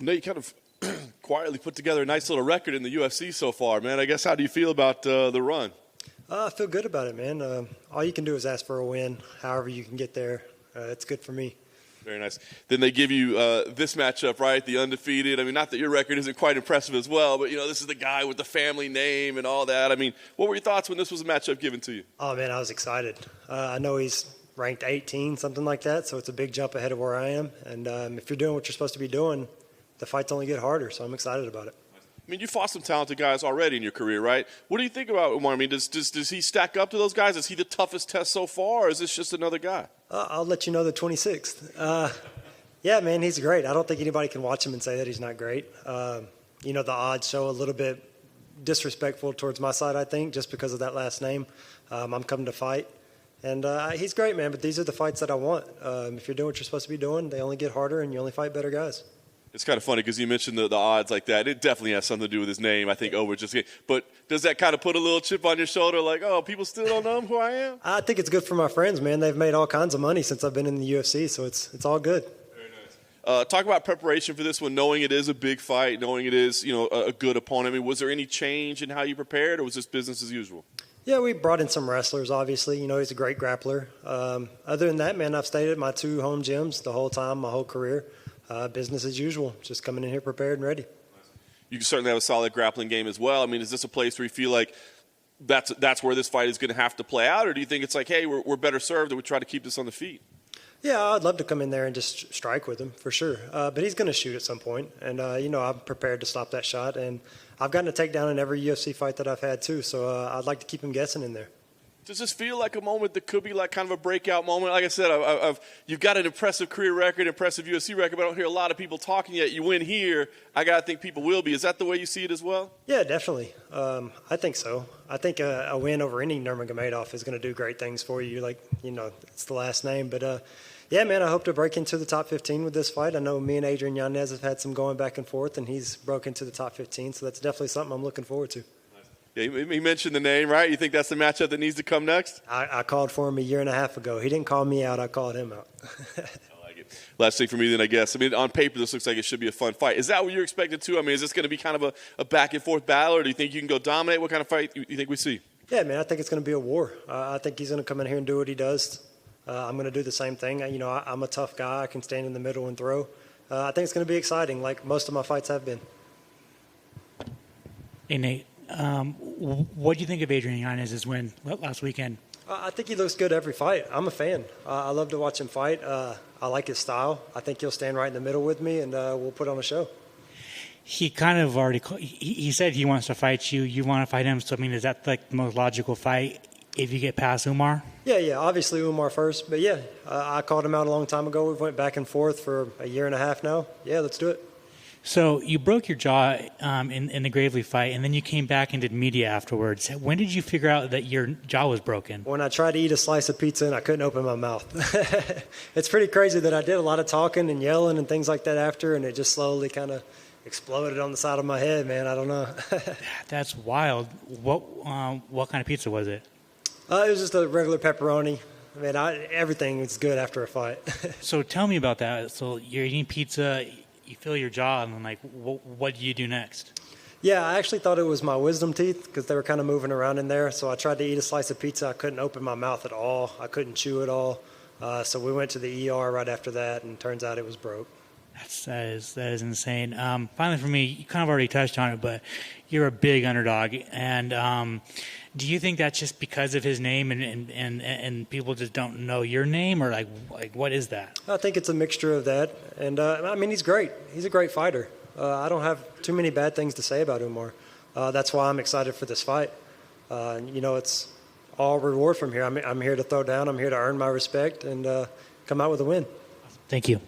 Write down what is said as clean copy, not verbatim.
I know you kind of quietly put together a nice little record in the UFC so far, man. I guess how do you feel about the run? I feel good about it, man. All you can do is ask for a win. However you can get there, it's good for me. Very nice. Then they give you this matchup, right? The undefeated. I mean, not that your record isn't quite impressive as well, but, you know, this is the guy with the family name and all that. I mean, what were your thoughts when this was a matchup given to you? Oh, man, I was excited. I know he's ranked 18, something like that, so it's a big jump ahead of where I am. And if you're doing what you're supposed to be doing, the fights only get harder, so I'm excited about it. I mean, you fought some talented guys already in your career, right? What do you think about Umar? I mean, does he stack up to those guys? Is he the toughest test so far, or is this just another guy? I'll let you know the 26th. Yeah, man, he's great. I don't think anybody can watch him and say that he's not great. You know, the odds show a little bit disrespectful towards my side, I think, just because of that last name. I'm coming to fight. And he's great, man, but these are the fights that I want. If you're doing what you're supposed to be doing, they only get harder and you only fight better guys. It's kind of funny because you mentioned the odds like that. It definitely has something to do with his name, I think, over just – but does that kind of put a little chip on your shoulder like, oh, people still don't know who I am? I think it's good for my friends, man. They've made all kinds of money since I've been in the UFC, so it's all good. Very nice. Talk about preparation for this one, knowing it is a big fight, knowing it is, you know, a good opponent. I mean, was there any change in how you prepared, or was this business as usual? Yeah, we brought in some wrestlers, obviously. You know, he's a great grappler. Other than that, man, I've stayed at my 2 home gyms the whole time, my whole career. Business as usual, just coming in here prepared and ready. You can certainly have a solid grappling game as well. I mean, is this a place where you feel like that's where this fight is going to have to play out, or do you think it's like, hey, we're better served and we try to keep this on the feet? Yeah, I'd love to come in there and just strike with him for sure. But he's going to shoot at some point, and you know, I'm prepared to stop that shot. And I've gotten a takedown in every UFC fight that I've had too, so I'd like to keep him guessing in there. Does this feel like a moment that could be like kind of a breakout moment? Like I said, you've got an impressive career record, impressive UFC record, but I don't hear a lot of people talking yet. You win here, I got to think people will be. Is that the way you see it as well? Yeah, definitely. I think so. I think a win over any Nurmagomedov is going to do great things for you. Like, you know, it's the last name. But, yeah, man, I hope to break into the top 15 with this fight. I know me and Adrian Yanez have had some going back and forth, and he's broke into the top 15, so that's definitely something I'm looking forward to. Yeah, he mentioned the name, right? You think that's the matchup that needs to come next? I called for him a year and a half ago. He didn't call me out. I called him out. I like it. Last thing for me then, I guess. I mean, on paper, this looks like it should be a fun fight. Is that what you're expecting, too? I mean, is this going to be kind of a back-and-forth battle, or do you think you can go dominate? What kind of fight you think we see? Yeah, man, I think it's going to be a war. I think he's going to come in here and do what he does. I'm going to do the same thing. You know, I'm a tough guy. I can stand in the middle and throw. I think it's going to be exciting, like most of my fights have been. Hey, Nate. What do you think of Adrian Yanez's win last weekend? I think he looks good every fight. I'm a fan. I love to watch him fight. I like his style. I think he'll stand right in the middle with me, and we'll put on a show. He kind of already he said he wants to fight you. You want to fight him. So, I mean, is that like the most logical fight if you get past Umar? Yeah. Obviously Umar first. But, yeah, I called him out a long time ago. We went back and forth for a year and a half now. Yeah, let's do it. So you broke your jaw in the Gravely fight, and then you came back and did media afterwards. When did you figure out that your jaw was broken? When I tried to eat a slice of pizza and I couldn't open my mouth. It's pretty crazy that I did a lot of talking and yelling and things like that after, and it just slowly kind of exploded on the side of my head, man. I don't know. That's wild. What kind of pizza was it? It was just a regular pepperoni. I mean, everything is good after a fight. So tell me about that. So you're eating pizza, you feel your jaw, and then, like, what do you do next? Yeah, I actually thought it was my wisdom teeth because they were kind of moving around in there. So I tried to eat a slice of pizza. I couldn't open my mouth at all. I couldn't chew at all. So we went to the ER right after that, and turns out it was broke. That is insane. Finally, for me, you kind of already touched on it, but you're a big underdog. And do you think that's just because of his name and people just don't know your name, or like what is that? I think it's a mixture of that. And, I mean, he's great. He's a great fighter. I don't have too many bad things to say about Umar. That's why I'm excited for this fight. You know, it's all reward from here. I'm here to throw down. I'm here to earn my respect and come out with a win. Thank you.